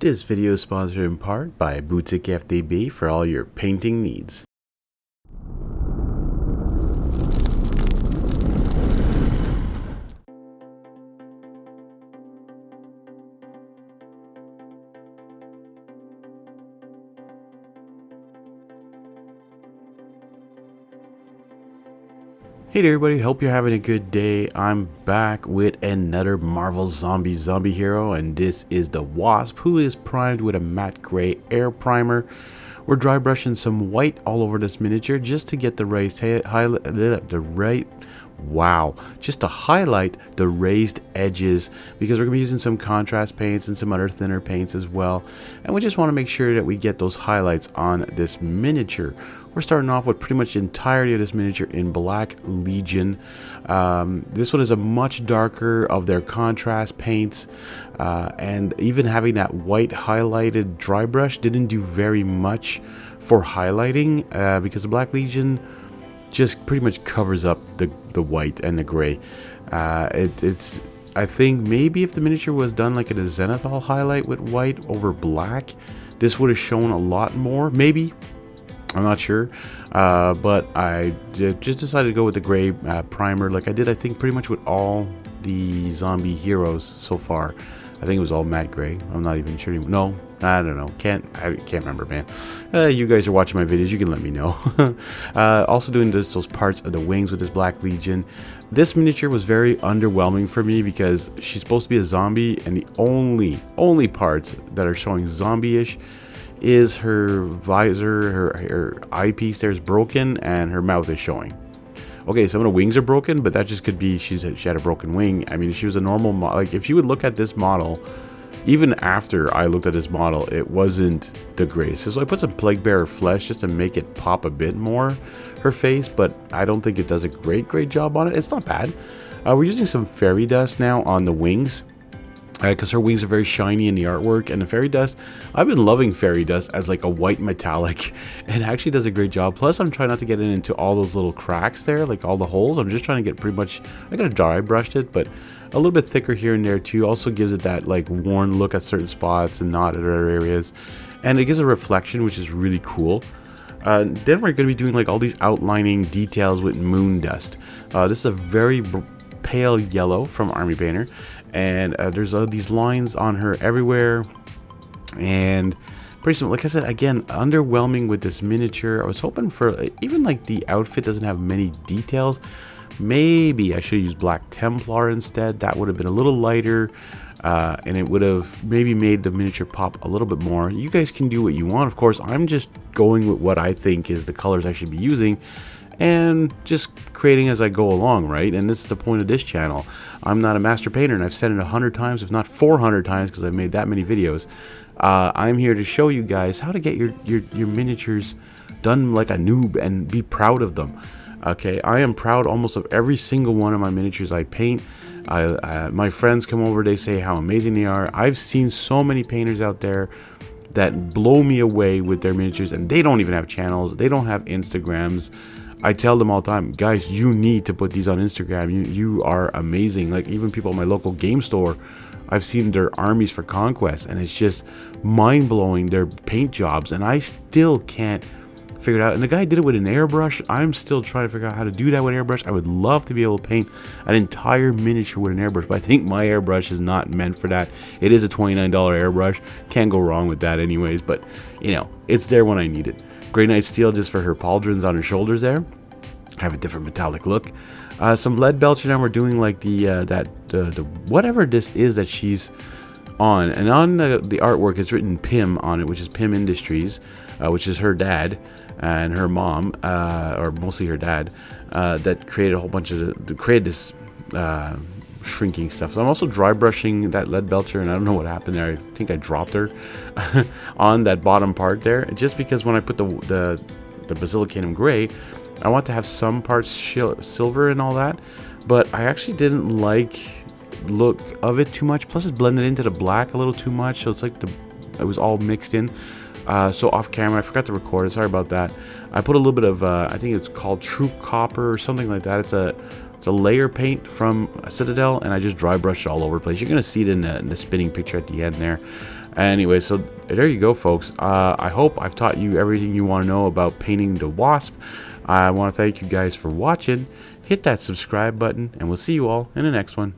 This video is sponsored in part by Boutique FDB for all your painting needs. Hey there everybody, hope you're having a good day. I'm back with another Marvel zombie hero, and this is the Wasp, who is primed with a matte gray air primer. We're dry brushing some white all over this miniature just to get the just to highlight the raised edges, because we're going to be using some contrast paints and some other thinner paints as well, and we just want to make sure that we get those highlights on this miniature. We're starting off with pretty much the entirety of this miniature in Black Legion. This one is a much darker of their contrast paints, and even having that white highlighted dry brush didn't do very much for highlighting, because the Black Legion just pretty much covers up the white and the gray. I think maybe if the miniature was done like in a zenithal highlight with white over black, this would have shown a lot more, maybe. I'm not sure, but I just decided to go with the gray primer, like I did, I think, pretty much with all the zombie heroes so far. I think it was all matte gray. I'm not even sure. No, I don't know. I can't remember, man. You guys are watching my videos. You can let me know. Also doing those parts of the wings with this Black Legion. This miniature was very underwhelming for me because she's supposed to be a zombie, and the only parts that are showing zombie-ish is her visor, her eyepiece there is broken, and her mouth is showing. Okay, some of the wings are broken, but that just could be she had a broken wing. I mean, if she was a normal model, like if you would look at this model, even after I looked at this model, it wasn't the greatest. So I put some Plague Bearer flesh just to make it pop a bit more, her face, but I don't think it does a great job on it. It's not bad. We're using some fairy dust now on the wings, because her wings are very shiny in the artwork, and the fairy dust, I've been loving fairy dust as like a white metallic. It actually does a great job. Plus I'm trying not to get into all those little cracks there, like all the holes. I'm just trying to get pretty much, I got dry brushed it, but a little bit thicker here and there too. Also gives it that like worn look at certain spots and not at other areas, and it gives a reflection, which is really cool. Then we're going to be doing like all these outlining details with moon dust. This is a very pale yellow from Army Painter, and there's these lines on her everywhere, and pretty soon, like I said, again, underwhelming with this miniature. I was hoping for even like the outfit doesn't have many details. Maybe I should use Black Templar instead. That would have been a little lighter, and it would have maybe made the miniature pop a little bit more. You guys can do what you want, of course. I'm just going with what I think is the colors I should be using, and just creating as I go along, right? And this is the point of this channel. I'm not a master painter, and I've said it 100 times, if not 400 times, because I've made that many videos. I'm here to show you guys how to get your miniatures done like a noob and be proud of them. Okay, I am proud almost of every single one of my miniatures I paint. My friends come over, they say how amazing they are. I've seen so many painters out there that blow me away with their miniatures, and they don't even have channels, they don't have Instagrams. I tell them all the time, guys, you need to put these on Instagram. You are amazing. Like even people at my local game store, I've seen their Armies for Conquest, and it's just mind-blowing, their paint jobs, and I still can't figure it out. And the guy did it with an airbrush. I'm still trying to figure out how to do that with airbrush. I would love to be able to paint an entire miniature with an airbrush, but I think my airbrush is not meant for that. It is a $29 airbrush. Can't go wrong with that anyways, but you know, it's there when I need it. Grey Knight Steel just for her pauldrons on her shoulders there. Have a different metallic look. Some lead belcher now. We're doing like the whatever this is that she's on, and on the artwork it's written Pym on it, which is Pym Industries, which is her dad and her mom, or mostly her dad, that created a whole bunch of created this shrinking stuff. So I'm also dry brushing that lead belcher, and I don't know what happened there. I think I dropped her on that bottom part there, just because when I put the Basilicanum gray, I want to have some parts silver and all that, but I actually didn't like look of it too much. Plus it's blended into the black a little too much, so it's like it was all mixed in. So off camera, I forgot to record it. Sorry about that. I put a little bit of I think it's called True Copper or something like that. It's a layer paint from Citadel, and I just dry brushed it all over the place. You're gonna see it in the spinning picture at the end there. Anyway, so there you go, folks. I hope I've taught you everything you want to know about painting the Wasp. I want to thank you guys for watching. Hit that subscribe button, and we'll see you all in the next one.